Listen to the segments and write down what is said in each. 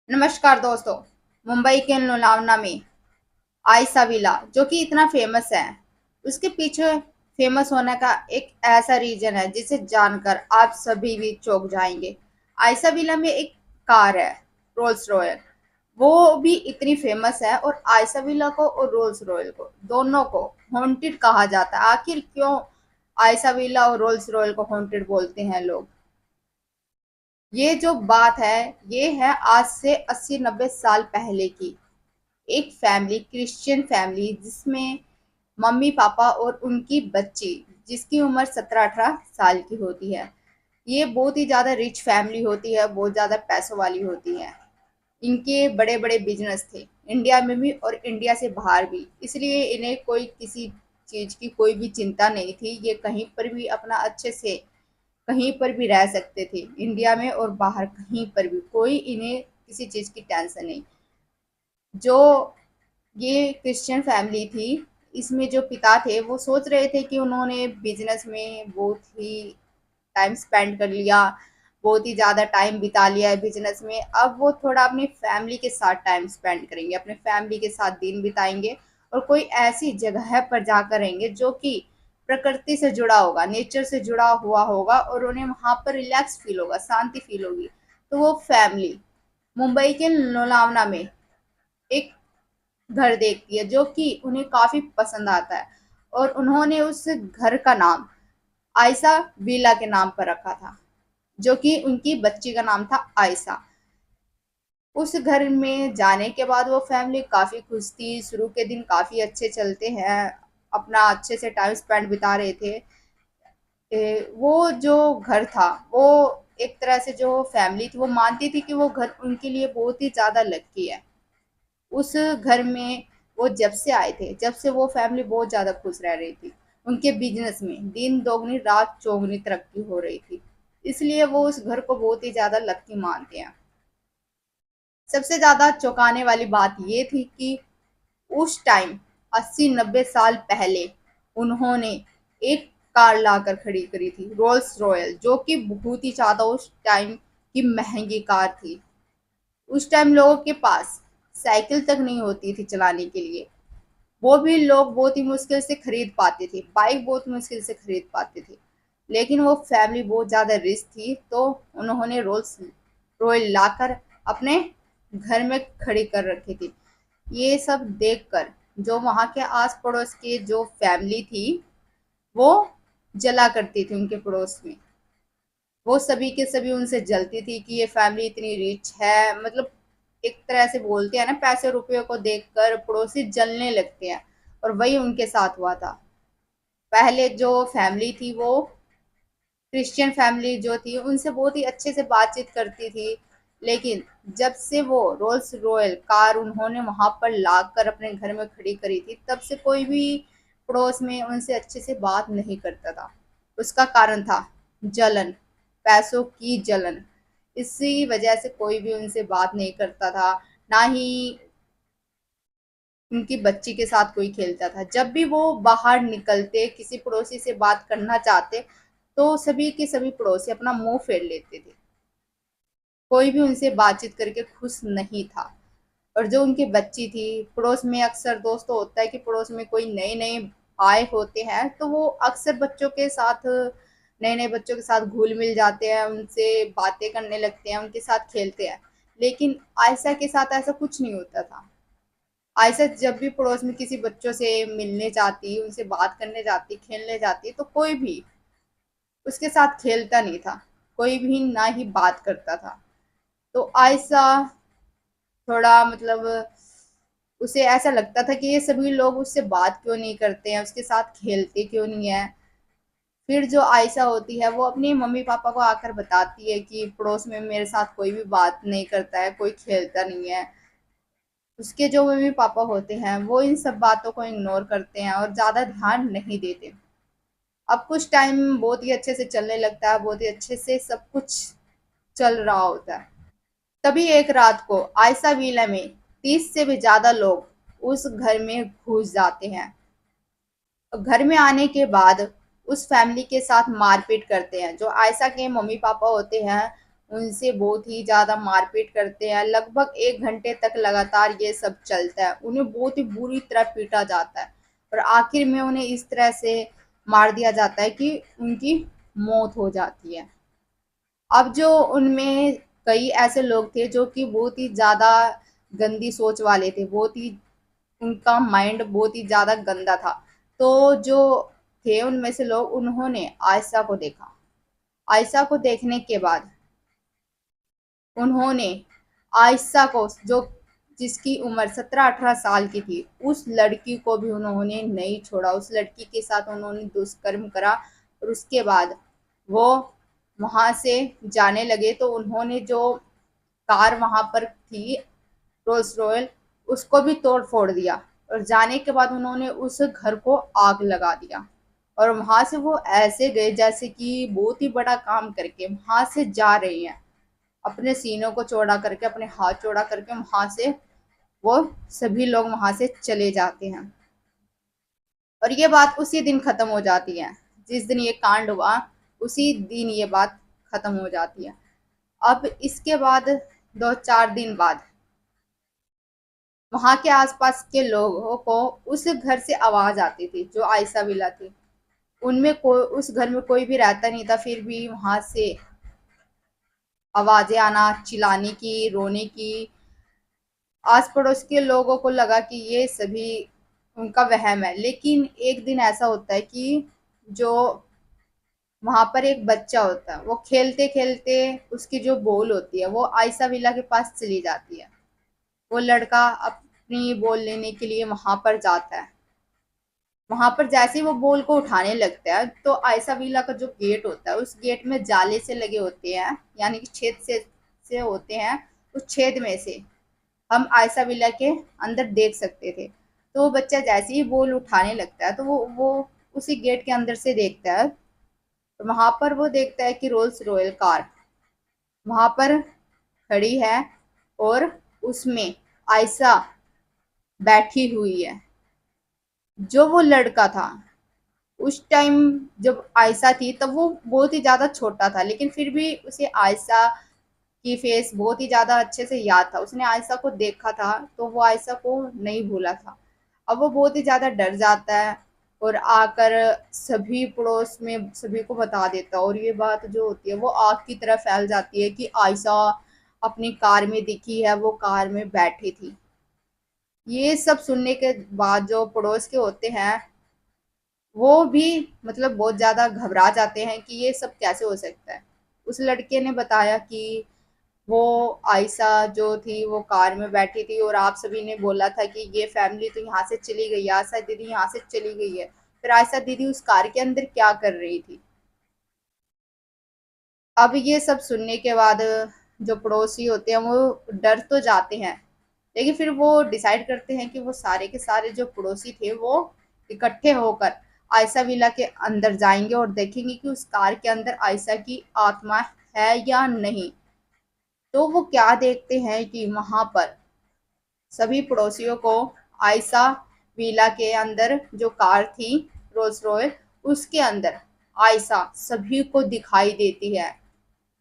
नमस्कार दोस्तों। मुंबई के लोनावला में आयशा विला जो कि इतना फेमस है, उसके पीछे फेमस होने का एक ऐसा रीजन है जिसे जानकर आप सभी भी चौंक जाएंगे। आयशा विला में एक कार है, रोल्स रॉयल। वो भी इतनी फेमस है और आयशा विला को और रोल्स रॉयल को दोनों को हॉन्टेड कहा जाता है। आखिर क्यों आयशा विला और रोल्स रॉयल को हॉन्टेड बोलते हैं लोग? ये जो बात है, ये है आज से 80-90 साल पहले की। एक फैमिली, क्रिश्चियन फैमिली, जिसमें मम्मी पापा और उनकी बच्ची जिसकी उम्र 17-18 साल की होती है। ये बहुत ही ज़्यादा रिच फैमिली होती है, बहुत ज़्यादा पैसों वाली होती है। इनके बड़े बड़े बिजनेस थे, इंडिया में भी और इंडिया से बाहर भी, इसलिए इन्हें कोई किसी चीज़ की कोई भी चिंता नहीं थी। ये कहीं पर भी अपना अच्छे से कहीं पर भी रह सकते थे, इंडिया में और बाहर कहीं पर भी कोई इन्हें किसी चीज़ की टेंशन नहीं। जो ये क्रिश्चियन फैमिली थी, इसमें जो पिता थे वो सोच रहे थे कि उन्होंने बिजनेस में बहुत ही टाइम स्पेंड कर लिया, बहुत ही ज़्यादा टाइम बिता लिया है बिजनेस में। अब वो थोड़ा अपनी फैमिली के साथ टाइम स्पेंड करेंगे, अपने फैमिली के साथ दिन बिताएंगे और कोई ऐसी जगह पर जाकर रहेंगे जो कि प्रकृति से जुड़ा होगा, नेचर से जुड़ा हुआ होगा और उन्हें वहाँ पर रिलैक्स फील होगा, शांति फील होगी। तो वो फैमिली मुंबई के लोनावला में एक घर देखती है जो कि उन्हें काफी पसंद आता है और उन्होंने उस घर का नाम आयशा विला के नाम पर रखा था, जो कि उनकी बच्ची का नाम था आयशा। उस घर में जाने के बाद वो फैमिली काफी खुश थी। शुरू के दिन काफी अच्छे चलते हैं, अपना अच्छे से टाइम स्पेंड बिता रहे थे। वो जो घर था, वो एक तरह से जो फैमिली थी वो मानती थी कि वो घर उनके लिए बहुत ही ज्यादा लकी है। उस घर में वो जब से आए थे, जब से वो फैमिली बहुत ज़्यादा खुश रह रही थी। उनके बिजनेस में दिन दोगुनी रात चौगुनी तरक्की हो रही थी, इसलिए वो उस घर को बहुत ही ज़्यादा लकी मानते हैं। सबसे ज़्यादा चौंकाने वाली बात ये थी कि उस टाइम 80-90 साल पहले उन्होंने एक कार लाकर खड़ी करी थी, रोल्स रॉयल, जो कि बहुत ही ज़्यादा उस टाइम की महंगी कार थी। उस टाइम लोगों के पास साइकिल तक नहीं होती थी चलाने के लिए, वो भी लोग बहुत ही मुश्किल से खरीद पाते थे, बाइक बहुत मुश्किल से खरीद पाते थे। लेकिन वो फैमिली बहुत ज़्यादा रिच थी, तो उन्होंने रोल्स रॉयल लाकर अपने घर में खड़ी कर रखी थी। ये सब देखकर जो वहाँ के आस पड़ोस के जो फैमिली थी, वो जला करती थी उनके पड़ोस में। वो सभी के सभी उनसे जलती थी कि ये फैमिली इतनी रिच है, मतलब एक तरह से बोलते हैं ना, पैसे रुपये को देखकर पड़ोसी जलने लगते हैं। और वही उनके साथ हुआ था। पहले जो फैमिली थी, वो क्रिश्चियन फैमिली जो थी, उनसे बहुत ही अच्छे से बातचीत करती थी। लेकिन जब से वो रोल्स रॉयल कार उन्होंने वहां पर लाकर अपने घर में खड़ी करी थी, तब से कोई भी पड़ोस में उनसे अच्छे से बात नहीं करता था। उसका कारण था जलन, पैसों की जलन। इसी वजह से कोई भी उनसे बात नहीं करता था, ना ही उनकी बच्ची के साथ कोई खेलता था। जब भी वो बाहर निकलते, किसी पड़ोसी से बात करना चाहते, तो सभी के सभी पड़ोसी अपना मुंह फेर लेते थे। कोई भी उनसे बातचीत करके खुश नहीं था। और जो उनकी बच्ची थी, पड़ोस में अक्सर दोस्तों होता है कि पड़ोस में कोई नए नए आए होते हैं, तो वो अक्सर बच्चों के साथ, नए नए बच्चों के साथ घुल मिल जाते हैं, उनसे बातें करने लगते हैं, उनके साथ खेलते हैं। लेकिन आयशा के साथ ऐसा कुछ नहीं होता था। आयशा जब भी पड़ोस में किसी बच्चों से मिलने जाती, उनसे बात करने जाती, खेलने जाती, तो कोई भी उसके साथ खेलता नहीं था, कोई भी ना ही बात करता था। तो आयशा थोड़ा मतलब, उसे ऐसा लगता था कि ये सभी लोग उससे बात क्यों नहीं करते हैं, उसके साथ खेलते क्यों नहीं है। फिर जो आयशा होती है, वो अपने मम्मी पापा को आकर बताती है कि पड़ोस में मेरे साथ कोई भी बात नहीं करता है, कोई खेलता नहीं है। उसके जो मम्मी पापा होते हैं, वो इन सब बातों को इग्नोर करते हैं और ज़्यादा ध्यान नहीं देते। अब कुछ टाइम बहुत ही अच्छे से चलने लगता है, बहुत ही अच्छे से सब कुछ चल रहा होता है। तभी एक रात को आयशा विला में 30 से भी ज्यादा लोग उस घर में घुस जाते हैं। घर में आने के बाद उस फैमिली के साथ मारपीट करते हैं। जो आयशा के मम्मी पापा होते हैं, उनसे बहुत ही ज़्यादा मारपीट करते हैं। लगभग 1 घंटे तक लगातार ये सब चलता है। उन्हें बहुत ही बुरी तरह पीटा जाता है और आखिर में उन्हें इस तरह से मार दिया जाता है कि उनकी मौत हो जाती है। अब जो उनमें कई ऐसे लोग थे जो कि बहुत ही ज़्यादा गंदी सोच वाले थे, बहुत ही उनका माइंड बहुत ही ज़्यादा गंदा था। तो जो थे उनमें से लोग, उन्होंने आयशा को देखा। आयशा को देखने के बाद उन्होंने आयशा को, जो जिसकी उम्र 17-18 साल की थी, उस लड़की को भी उन्होंने नहीं छोड़ा। उस लड़की के साथ उन्होंने दुष्कर्म करा और उसके बाद वो वहां से जाने लगे तो उन्होंने जो कार वहां पर थी, रोल्स रॉयल, उसको भी तोड़ फोड़ दिया और जाने के बाद उन्होंने उस घर को आग लगा दिया। और वहां से वो ऐसे गए जैसे कि बहुत ही बड़ा काम करके वहां से जा रहे हैं, अपने सीनों को चौड़ा करके, अपने हाथ चौड़ा करके वहां से वो सभी लोग वहां से चले जाते हैं। और ये बात उसी दिन खत्म हो जाती है जिस दिन ये कांड हुआ, उसी दिन ये बात खत्म हो जाती है। अब इसके बाद 2-4 दिन बाद वहां के आसपास के लोगों को उस घर से आवाज आती थी। जो आयशा विला थी, उनमें कोई, उस घर में कोई भी रहता नहीं था, फिर भी वहां से आवाजें आना, चिल्लाने की, रोने की। आस पड़ोस के लोगों को लगा कि ये सभी उनका वहम है। लेकिन एक दिन ऐसा होता है कि जो वहां पर एक बच्चा होता है, वो खेलते खेलते, उसकी जो बॉल होती है वो आयशा विला के पास चली जाती है। वो लड़का अपनी बॉल लेने के लिए वहां पर जाता है। वहां पर जैसे ही वो बॉल को उठाने लगता है तो आयशा विला का जो गेट होता है, उस गेट में जाले से लगे होते हैं, यानी कि छेद से होते हैं। उस छेद में से हम आयशा विला के अंदर देख सकते थे। तो वो बच्चा जैसे ही बॉल उठाने लगता है तो वो उसी गेट के अंदर से देखता है। तो वहां पर वो देखता है कि रोल्स रॉयल कार वहां पर खड़ी है और उसमें आयशा बैठी हुई है। जो वो लड़का था, उस टाइम जब आयशा थी तब वो बहुत ही ज्यादा छोटा था, लेकिन फिर भी उसे आयशा की फेस बहुत ही ज्यादा अच्छे से याद था। उसने आयशा को देखा था तो वो आयशा को नहीं भूला था। अब वो बहुत ही ज्यादा डर जाता है और आकर सभी पड़ोस में सभी को बता देता है। और ये बात जो होती है वो आग की तरह फैल जाती है कि आयशा अपनी कार में दिखी है, वो कार में बैठी थी। ये सब सुनने के बाद जो पड़ोस के होते हैं वो भी मतलब बहुत ज्यादा घबरा जाते हैं कि ये सब कैसे हो सकता है। उस लड़के ने बताया कि वो आयशा जो थी वो कार में बैठी थी और आप सभी ने बोला था कि ये फैमिली तो यहाँ से चली गई है, आयशा दीदी यहाँ से चली गई है। फिर आयशा दीदी उस कार के अंदर क्या कर रही थी। अब ये सब सुनने के बाद जो पड़ोसी होते हैं वो डर तो जाते हैं, लेकिन फिर वो डिसाइड करते हैं कि वो सारे के सारे जो पड़ोसी थे वो इकट्ठे होकर आयशा विला के अंदर जाएंगे और देखेंगे कि उस कार के अंदर आयशा की आत्मा है या नहीं। तो वो क्या देखते हैं कि वहां पर सभी पड़ोसियों को आयशा विला के अंदर जो कार थी रोल्स रॉयल, उसके अंदर आयशा सभी को दिखाई देती है।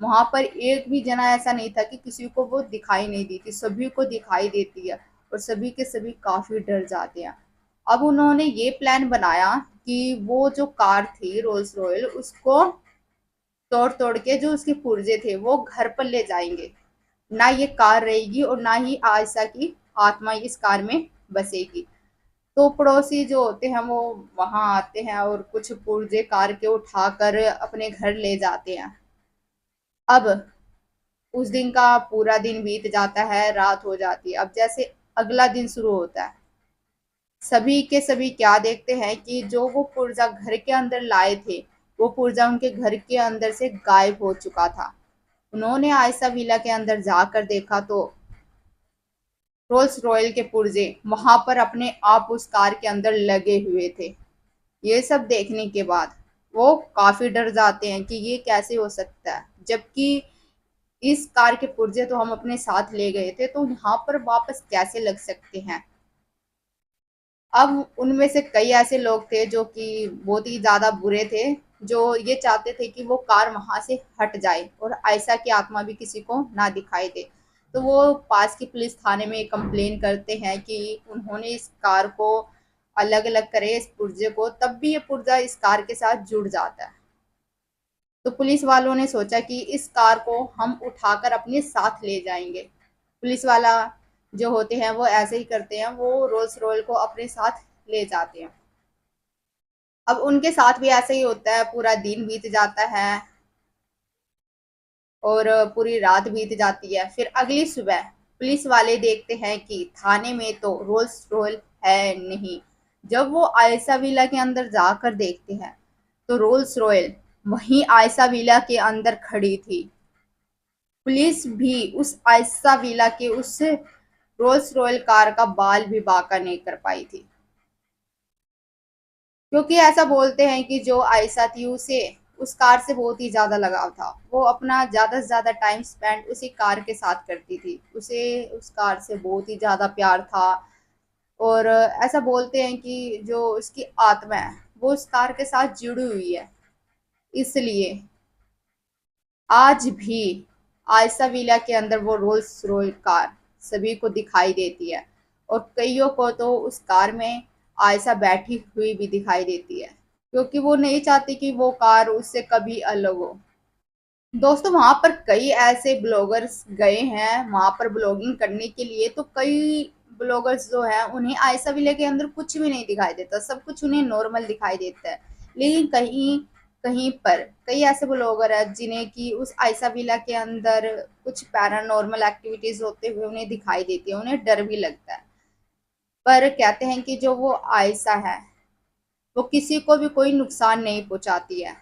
वहां पर एक भी जना ऐसा नहीं था कि किसी को वो दिखाई नहीं दी थी, सभी को दिखाई देती है और सभी के सभी काफी डर जाते हैं। अब उन्होंने ये प्लान बनाया कि वो जो कार थी रोल्स रॉयल, उसको तोड़ तोड़ के जो उसके पुर्जे थे वो घर पर ले जाएंगे। ना ये कार रहेगी और ना ही आयशा की आत्मा इस कार में बसेगी। तो पड़ोसी जो होते हैं वो वहां आते हैं और कुछ पुर्जे कार के उठाकर अपने घर ले जाते हैं। अब उस दिन का पूरा दिन बीत जाता है, रात हो जाती है। अब जैसे अगला दिन शुरू होता है, सभी के सभी क्या देखते हैं कि जो वो पुर्जा घर के अंदर लाए थे, वो पुर्जा उनके घर के अंदर से गायब हो चुका था। उन्होंने आयशा विला के अंदर जाकर देखा तो रोल्स रॉयल के पुर्जे वहां पर अपने आप उस कार के अंदर लगे हुए थे। ये सब देखने के बाद वो काफी डर जाते हैं कि ये कैसे हो सकता है, जबकि इस कार के पुर्जे तो हम अपने साथ ले गए थे, तो यहाँ पर वापस कैसे लग सकते हैं। अब उनमें से कई ऐसे लोग थे जो कि बहुत ही ज्यादा बुरे थे, जो ये चाहते थे कि वो कार वहां से हट जाए और आयशा की आत्मा भी किसी को ना दिखाई दे। तो वो पास की पुलिस थाने में कंप्लेन करते हैं कि उन्होंने इस कार को अलग अलग करे, इस पुर्जे को, तब भी ये पुर्जा इस कार के साथ जुड़ जाता है। तो पुलिस वालों ने सोचा कि इस कार को हम उठाकर अपने साथ ले जाएंगे। पुलिस वाला जो होते हैं वो ऐसे ही करते हैं, वो रोल्स रॉयल को अपने साथ ले जाते हैं। अब उनके साथ भी ऐसा ही होता है, पूरा दिन बीत जाता है और पूरी रात बीत जाती है। फिर अगली सुबह पुलिस वाले देखते हैं कि थाने में तो रोल्स रॉयल है नहीं। जब वो आयशा विला के अंदर जाकर देखते हैं तो रोल्स रॉयल वहीं आयशा विला के अंदर खड़ी थी। पुलिस भी उस आयशा विला के उस रोल्स रॉयल कार का बाल भी बाका नहीं कर पाई थी, क्योंकि ऐसा बोलते हैं कि जो आयशा थी उसे उस कार से बहुत ही ज्यादा लगाव था। वो अपना ज्यादा से ज्यादा टाइम स्पेंड उसी कार के साथ करती थी, उसे उस कार से बहुत ही ज्यादा प्यार था। और ऐसा बोलते हैं कि जो उसकी आत्मा है वो उस कार के साथ जुड़ी हुई है। इसलिए आज भी आयशा विला के अंदर वो रोल्स रॉयल कार सभी को दिखाई देती है और कईयों को तो उस कार में आयशा बैठी हुई भी दिखाई देती है, क्योंकि वो नहीं चाहती कि वो कार उससे कभी अलग हो। दोस्तों वहां पर कई ऐसे ब्लॉगर्स गए हैं वहां पर ब्लॉगिंग करने के लिए, तो कई ब्लॉगर्स जो हैं उन्हें आयशा विला के अंदर कुछ भी नहीं दिखाई देता, सब कुछ उन्हें नॉर्मल दिखाई देता है। लेकिन कहीं कहीं पर कई ऐसे ब्लॉगर हैं जिन्हें कि उस आयशा विला के अंदर कुछ पैरानॉर्मल एक्टिविटीज होते हुए उन्हें दिखाई देती है, उन्हें डर भी लगता है। पर कहते हैं कि जो वो आयशा है वो किसी को भी कोई नुकसान नहीं पहुंचाती है।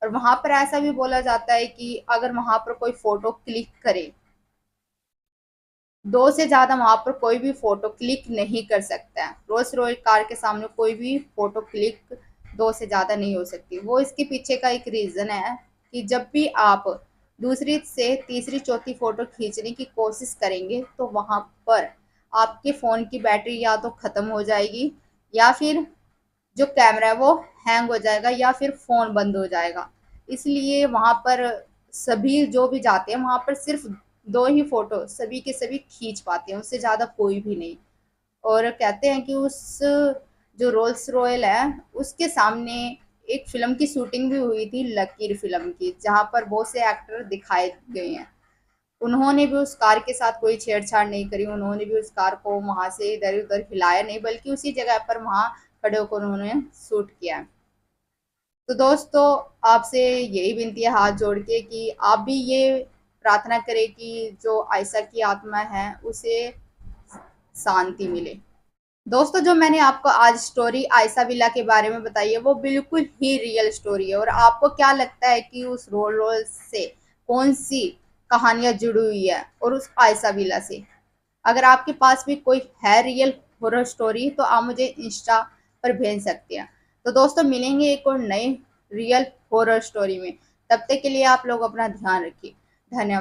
और वहां पर ऐसा भी बोला जाता है कि अगर वहां पर कोई फोटो क्लिक करे, दो से ज्यादा वहां पर कोई भी फोटो क्लिक नहीं कर सकता है। रोल्स रॉयल कार के सामने कोई भी फोटो क्लिक दो से ज्यादा नहीं हो सकती। वो इसके पीछे का एक रीजन है कि जब भी आप दूसरी से तीसरी चौथी फोटो खींचने की कोशिश करेंगे तो वहां पर आपके फोन की बैटरी या तो खत्म हो जाएगी, या फिर जो कैमरा है वो हैंग हो जाएगा, या फिर फोन बंद हो जाएगा। इसलिए वहां पर सभी जो भी जाते हैं वहां पर सिर्फ दो ही फोटो सभी के सभी खींच पाते हैं, उससे ज्यादा कोई भी नहीं। और कहते हैं कि उस जो रोल्स रॉयल है उसके सामने एक फिल्म की शूटिंग भी हुई थी, लकीर फिल्म की, जहां पर बहुत से एक्टर दिखाए गए हैं। उन्होंने भी उस कार के साथ कोई छेड़छाड़ नहीं करी, उन्होंने भी उस कार को वहां से इधर उधर हिलाया नहीं, बल्कि उसी जगह पर वहां खड़े होकर उन्होंने शूट किया। तो दोस्तों आपसे यही विनती है हाथ जोड़ के कि आप भी ये प्रार्थना करें कि जो आयशा की आत्मा है उसे शांति मिले। दोस्तों जो मैंने आपको आज स्टोरी आयशा विला के बारे में बताई है वो बिल्कुल ही रियल स्टोरी है। और आपको क्या लगता है कि उस रोल रोल से कौन सी कहानियां जुड़ी हुई है और उस आयशा विला से? अगर आपके पास भी कोई है रियल हॉरर स्टोरी तो आप मुझे इंस्टा पर भेज सकते हैं। तो दोस्तों मिलेंगे एक और नए रियल हॉरर स्टोरी में। तब तक के लिए आप लोग अपना ध्यान रखिए। धन्यवाद।